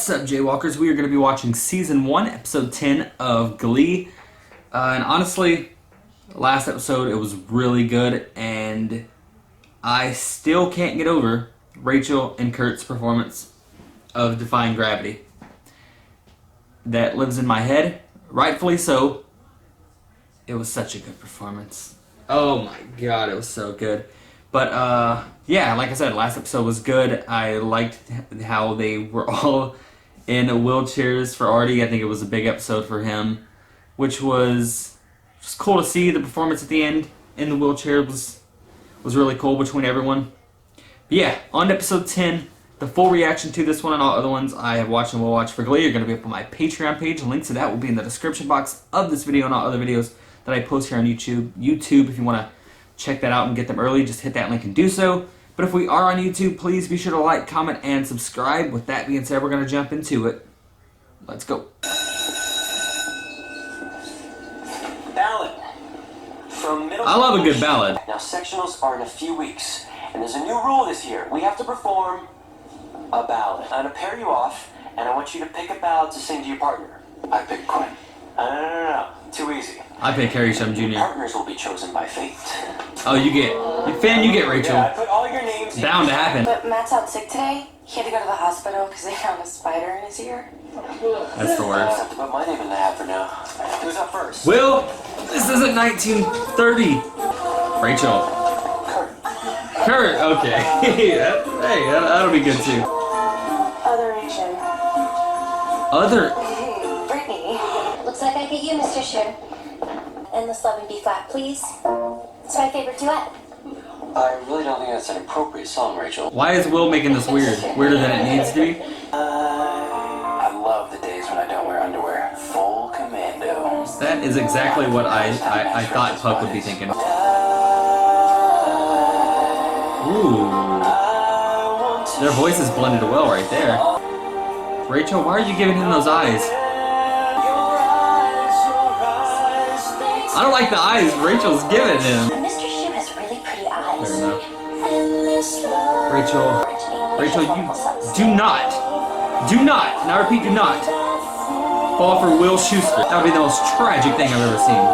What's up, Jaywalkers? We are going to be watching Season 1, Episode 10 of Glee. And honestly, last episode, it was really good, and I still can't get over Rachel and Kurt's performance of Defying Gravity. That lives in my head, rightfully so. It was such a good performance. Oh my god, it was so good. But, yeah, like I said, last episode was good. I liked how they were all in wheelchairs for Artie. I think it was a big episode for him, which was just cool to see. The performance at the end in the wheelchair was really cool between everyone. But yeah, on to episode 10. The full reaction to this one and all other ones I have watched and will watch for Glee are going to be up on my Patreon page. Links to that will be in the description box of this video and all other videos that I post here on YouTube. If you want to check that out and get them early, just hit that link and do so. But if we are on YouTube, please be sure to like, comment, and subscribe. With that being said, we're going to jump into it. Let's go. Ballad. From middle I love a good ballad. Now, sectionals are in a few weeks, and there's a new rule this year. We have to perform a ballad. I'm going to pair you off, and I want you to pick a ballad to sing to your partner. I pick Quinn. No. Too easy. I pick Harry Shum Jr. Partners will be chosen by fate. Oh, you get Rachel. Yeah, I put all your names Bound to happen. But Matt's out sick today. He had to go to the hospital because they found a spider in his ear. That's the I worst. have to put my name in the hat for now. Who's up first? Will, this isn't 1930. Rachel. Kurt, okay. That'll be good too. Other Asian. Brittany. Looks like I beat you, Mr. Sher. Endless Love in B flat, please. It's my favorite duet. I really don't think that's an appropriate song, Rachel. Why is Will making this weird? Weirder than it needs to be? I love the days when I don't wear underwear. Full commando. That is exactly what I thought Puck would be thinking. Ooh. Their voices blended well right there. Rachel, why are you giving him those eyes? I don't like the eyes Rachel's giving him. Mr. Sher has really pretty eyes. Fair enough. Rachel, you do not, and I repeat, do not fall for Will Schuster. That would be the most tragic thing I've ever seen.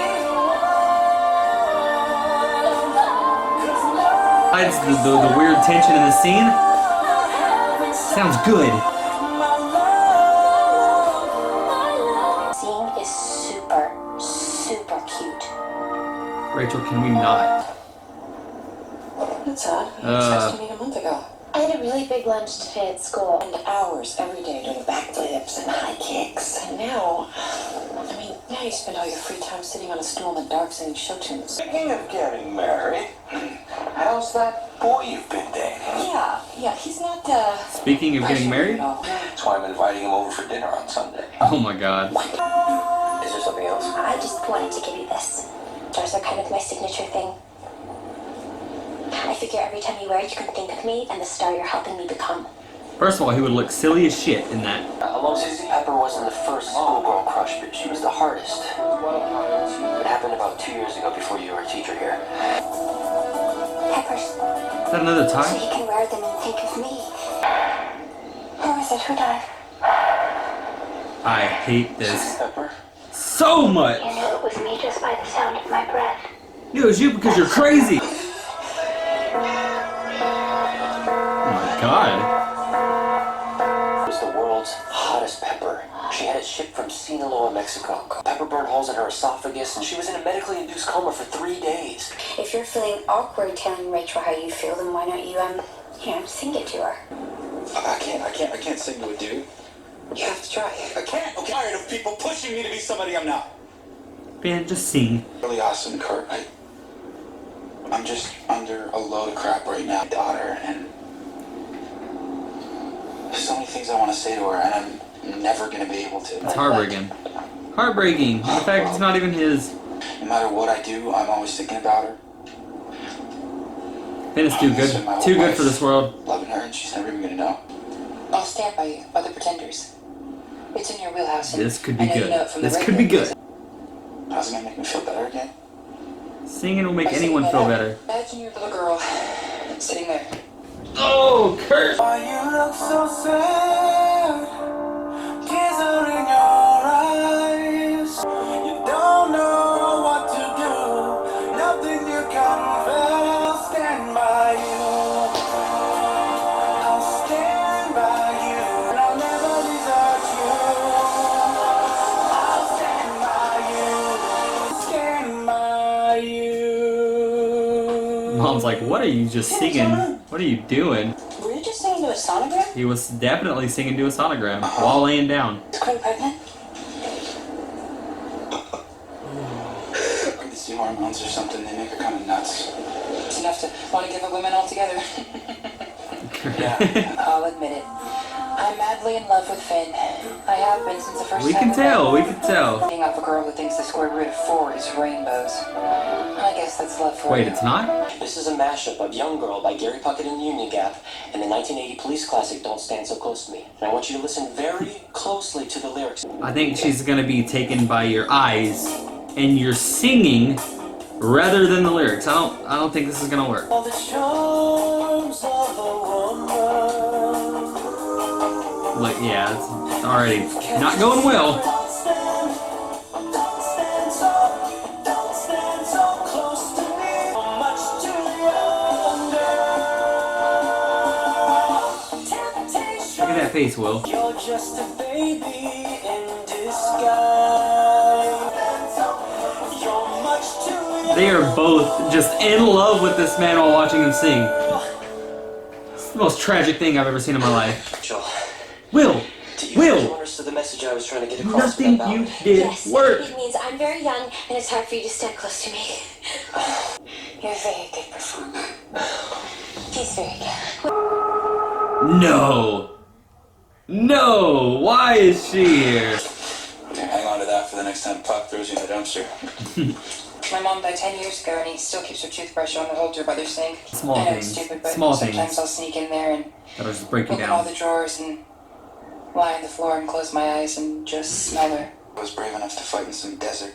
Besides the weird tension in the scene, sounds good. Seeing is super cute. Rachel, can we not? That's odd. We were supposed to meet a month ago. I had a really big lunch today at school. And hours every day doing backflips and high kicks. And now you spend all your free time sitting on a stool in the dark singing show tunes. Speaking of getting married, how's that boy you've been dating? Yeah, he's not, Speaking of getting married? That's why I'm inviting him over for dinner on Sunday. Oh my god. Is there something else? I just wanted to give you this. Stars are kind of my signature thing. I figure every time you wear it, you can think of me and the star you're helping me become. First of all, he would look silly as shit in that. Although Susie Pepper wasn't the first schoolgirl crush, but she was the hardest. It happened about 2 years ago before you were a teacher here. Peppers. Is that another So tie? you can wear them and think of me. Who is it who died? I hate this Pepper? so much. You knew it was me just by the sound of my breath. It was you because you're crazy. Oh my god. Was the world's hottest pepper. She had it shipped from Sinaloa, Mexico. Pepper burned holes in her esophagus, and she was in a medically induced coma for 3 days. If you're feeling awkward telling Rachel how you feel, then why don't you, sing it to her? I can't sing to a dude. You have to try. I can't. I'm tired of people pushing me to be somebody I'm not. Man, just sing. Really awesome, Kurt. I'm just under a load of crap right now. My daughter, and there's so many things I want to say to her, and I'm never going to be able to. It's heartbreaking. Heartbreaking. The fact it's not even his. No matter what I do, I'm always thinking about her. Ben is too good. Too good for this world. Loving her, and she's never even going to know. I'll stand by you, by the Pretenders. It's in your wheelhouse. This could be I know you good. know it from the This could be radio. good. How's it going to make me feel better again? Singing will make anyone feel better. Imagine your little girl sitting there. Oh, Kurt! Why you look so sad? Everyone's like, what are you just singing? What are you doing? Were you just singing to a sonogram? He was definitely singing to a sonogram while laying down. Is Quinn pregnant? Could see hormones or something, they make her kind of nuts. It's enough to want to give up women altogether. Yeah. I'll admit it. I'm madly in love with Finn. I have been since the first We time can we tell, we met. can tell. Being off a girl who thinks the square root of 4 is rainbows. I guess that's love for Wait, you. it's not? This is a mashup of Young Girl by Gary Puckett and the Union Gap and the 1980 police classic Don't Stand So Close to Me. And I want you to listen very closely to the lyrics. I think she's gonna be taken by your eyes and your singing rather than the lyrics. I don't think this is gonna work. All the charms of a woman. Like, yeah, it's already not going well. Don't stand so close to me. I'm much too younger. Temptation. Look at that face, Will. You're just a baby in disguise. You're much too young. They are both just in love with this man while watching him sing. It's the most tragic thing I've ever seen in my life. Joel, Will! do you Will! understand the message I was trying to get across with Nothing that you ballad? did Yes, work! it means I'm very young and it's hard for you to stand close to me. You're a very good performer. He's very good. No! No! Why is she here? Okay, hang on to that for the next time Pop throws you in the dumpster. My mom died 10 years ago, and he still keeps her toothbrush on the holder by their sink. Small I know it's things. stupid, but Small sometimes things. I'll sneak in there and That'll just break you open all down. the drawers and lie on the floor and close my eyes and just smell her. I was brave enough to fight in some desert,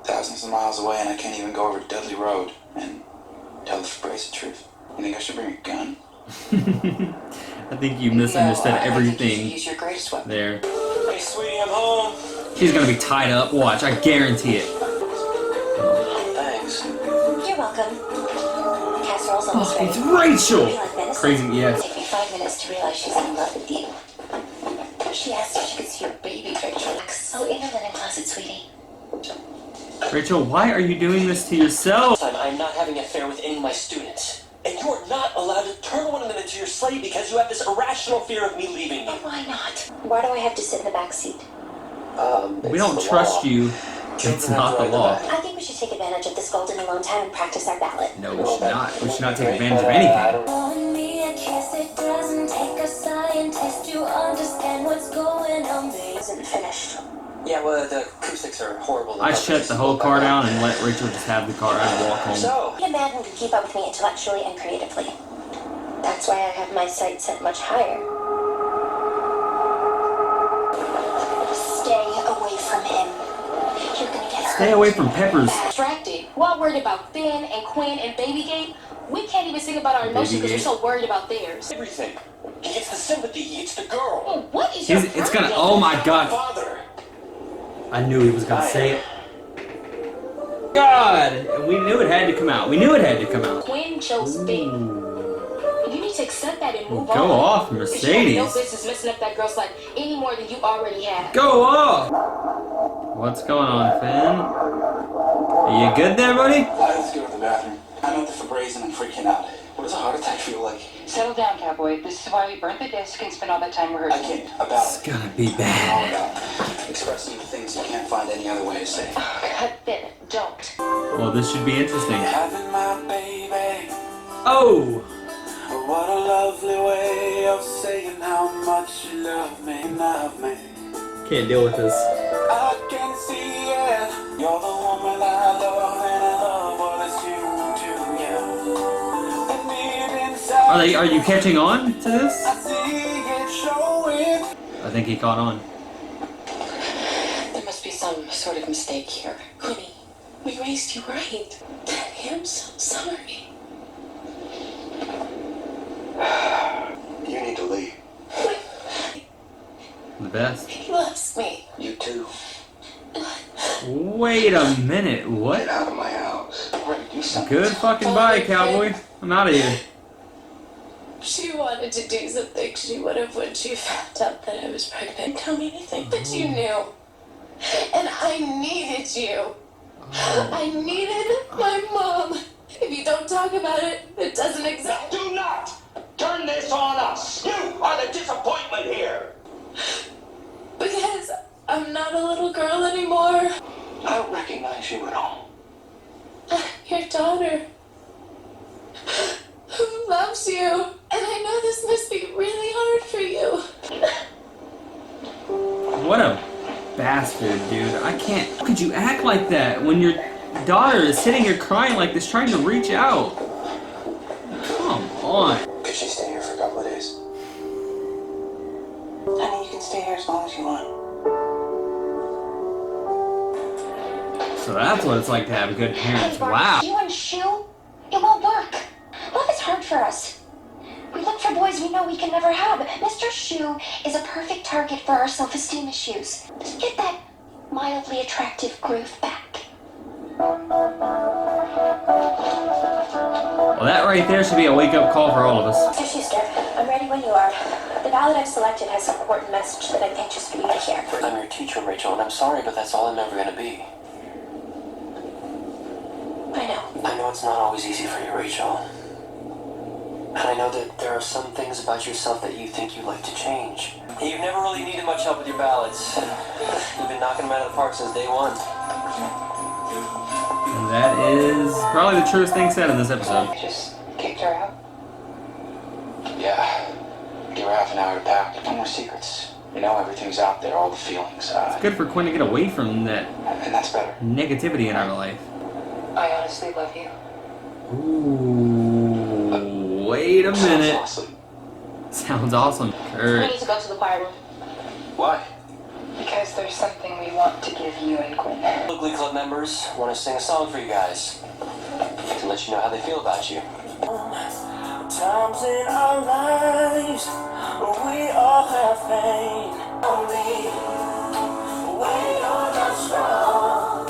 thousands of miles away, and I can't even go over Dudley Road and tell the Brace the truth. You think I should bring a gun? I think you misunderstood No, I think you should everything use your greatest weapon. there. Hey, sweetie, I'm home. She's gonna be tied up. Watch, I guarantee it. Thanks. You're welcome. Casserole's almost Oh, it's ready. Rachel! You like venison? Crazy, yes. Take me 5 minutes to realize she's in love with you. She asked if she could see your baby picture. So in her linen closet, sweetie. Rachel, why are you doing this to yourself? Time, I'm not having an affair with any of my students. And you are not allowed to turn one of them into your slave because you have this irrational fear of me leaving you. Why not? Why do I have to sit in the back seat? We don't trust you. It's not the law. I think we should take advantage of this golden alone time and practice our ballad. No, we should not. We should not take advantage of anything. On me a kiss, it doesn't take a scientist to understand what's going on. Isn't finished. Yeah, well, the acoustics are horrible. I shut the whole car down and let Rachel just have the car and walk home. So, A man who can keep up with me intellectually and creatively. That's why I have my sights set much higher. Stay away from him. You're gonna get hurt. Stay away from Peppers. Distracted. We're all worried about Finn and Quinn and Babygate. We can't even sing about our emotions because we're so worried about theirs. everything. He gets the sympathy, he gets the girl. Oh, what is your It's gonna. problem? Oh my god. Father. I knew he was gonna say it. God! We knew it had to come out. We knew it had to come out. Quinn chose Finn. You need to accept that and move on. Go off, 'Cause you have Mercedes. no business messing up that girl's life any more than you already have. Go off! What's going on, Finn? Are you good there, buddy? I have to go to the bathroom. I'm at the Febreze and I'm freaking out. What does a heart attack feel like? Settle down, cowboy. This is why we burnt the disc and spent all that time I rehearsing. can't. About It's it. gonna be All bad. about expressing the things you can't find any other way to say. God, Finn, don't. Well, this should be interesting. Having my baby. Oh! What a lovely way of saying how much you love me. Can't deal with this. I can see it. You're the woman I love, and I love what it's you to you. And deep inside, Are you catching on to this? I see it showing. I think he caught on. There must be some sort of mistake here. Honey, we raised you right. I'm so sorry. You need to leave. The best. He loves me. You too. Wait a minute. What? out of my house. Ready to do something. Good fucking bye, cowboy. I'm out of here. She wanted to do something. She would have when she found out that I was pregnant. Didn't tell me anything, but you knew. And I needed you. I needed my mom. If you don't talk about it, it doesn't exist. Do not turn this on us. You are the disappointment here. Because I'm not a little girl anymore. I don't recognize you at all. Your daughter. Who loves you. And I know this must be really hard for you. What a bastard, dude. I can't. How could you act like that when your daughter is sitting here crying like this, trying to reach out? Come on. Could she stay here for a couple of days? Honey, you can stay here as long as you want. So that's what it's like to have good parents. Hey, Bart, Wow. You and Shu, it won't work. Love is hard for us. We look for boys we know we can never have. Mr. Shu is a perfect target for our self-esteem issues. Just get that mildly attractive groove back. Well, that right there should be a wake-up call for all of us. Mr. Schuster, I'm ready when you are. The ballad I've selected has an important message that I'm anxious for you to hear. I'm your teacher, Rachel, and I'm sorry, but that's all I'm ever gonna be. I know. I know it's not always easy for you, Rachel. And I know that there are some things about yourself that you think you'd like to change. You've never really needed much help with your ballads. You've been knocking them out of the park since day one. And that is probably the truest thing said in this episode. You just kicked her out. Yeah. Give her half an hour to pack. No more secrets. You know, everything's out there, all the feelings. It's good for Quinn to get away from that And that's better. negativity in our life. I honestly love you. Ooh, wait a minute. Awesome. Sounds awesome. We Kurt. need to go to the choir room. Why? Because there's something we want to give you and Quinn. The Glee Club members want to sing a song for you guys to let you know how they feel about you. Times in our lives we all have pain. Only when you're not strong,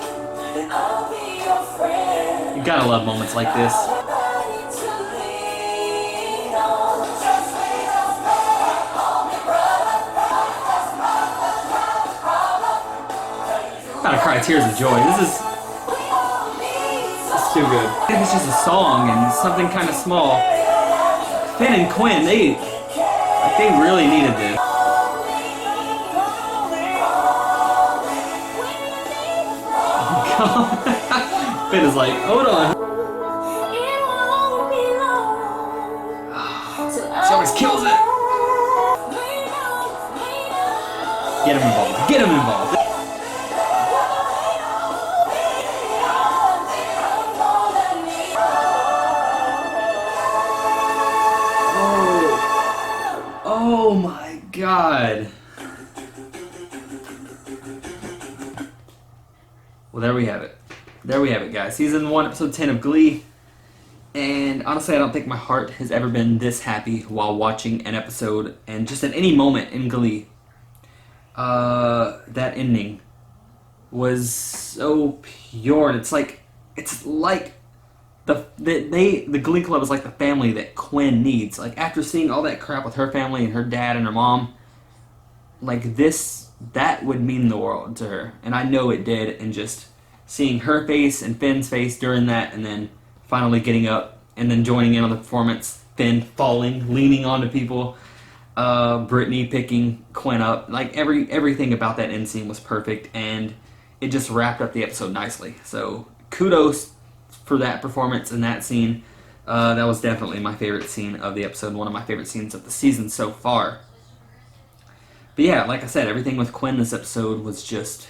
and I'll be your friend. You gotta love moments like this. Nobody to lean on. Just lean on me, call me brother. Gotta cry tears of joy. This is too good. I think it's just a song and something kind of small. Finn and Quinn, they really needed this. Finn is like, hold on. She always kills it. Get him involved. Get him involved. Oh my god. Well, there we have it. There we have it, guys. Season 1, episode 10 of Glee. And honestly, I don't think my heart has ever been this happy while watching an episode and just at any moment in Glee. That ending was so pure. And it's like the Glee Club is like the family that Quinn needs. Like after seeing all that crap with her family and her dad and her mom, like that would mean the world to her. And I know it did. And just seeing her face and Finn's face during that, and then finally getting up and then joining in on the performance, Finn falling, leaning onto people, Brittany picking Quinn up, like everything about that end scene was perfect, and it just wrapped up the episode nicely. So kudos for that performance and that scene. That was definitely my favorite scene of the episode, one of my favorite scenes of the season so far. But yeah, like I said, everything with Quinn this episode was just,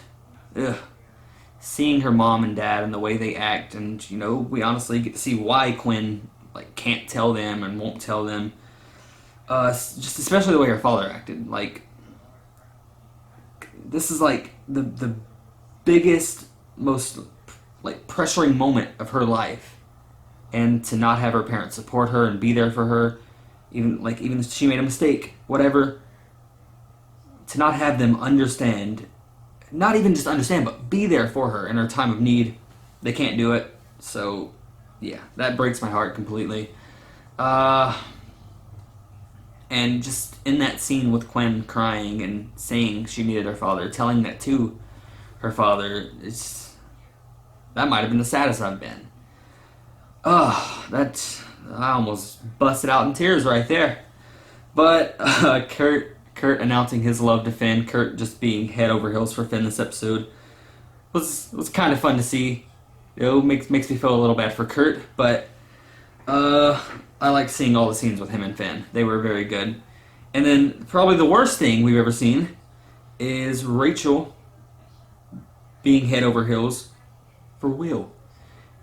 seeing her mom and dad and the way they act, and you know, we honestly get to see why Quinn like can't tell them and won't tell them. Just especially the way her father acted. Like this is like the biggest, most like pressuring moment of her life, and to not have her parents support her and be there for her, even if she made a mistake, whatever, to not have them understand. Not even just understand, but be there for her in her time of need. They can't do it. So, yeah, that breaks my heart completely. And just in that scene with Quinn crying and saying she needed her father, telling that to her father, that might have been the saddest I've been. I almost busted out in tears right there. But Kurt announcing his love to Finn, Kurt just being head over heels for Finn this episode was kind of fun to see. Makes me feel a little bad for Kurt, but I like seeing all the scenes with him and Finn. They were very good. And then probably the worst thing we've ever seen is Rachel being head over heels for Will.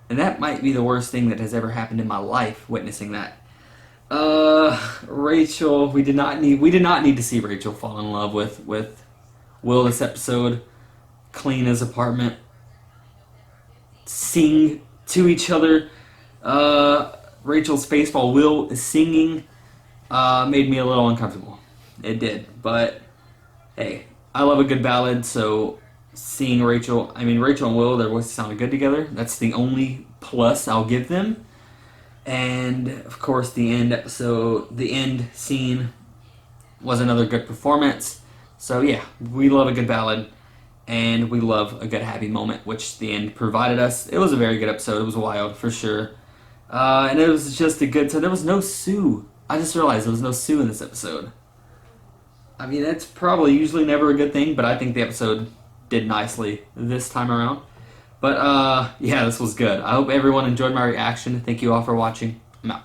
And that might be the worst thing that has ever happened in my life, witnessing that. Rachel, we did not need to see Rachel fall in love with Will this episode. Clean his apartment, sing to each other. Rachel's face while Will is singing made me a little uncomfortable. It did, but hey, I love a good ballad, so seeing Rachel and Will, their voices sounded good together. That's the only plus I'll give them. And of course, the end scene was another good performance. So yeah, we love a good ballad, and we love a good happy moment, which the end provided us. It was a very good episode. It was wild for sure, and it was just a good. So there was no Sue. I just realized there was no Sue in this episode. I mean, that's probably usually never a good thing, but I think the episode did nicely this time around. But yeah, this was good. I hope everyone enjoyed my reaction. Thank you all for watching. I'm out.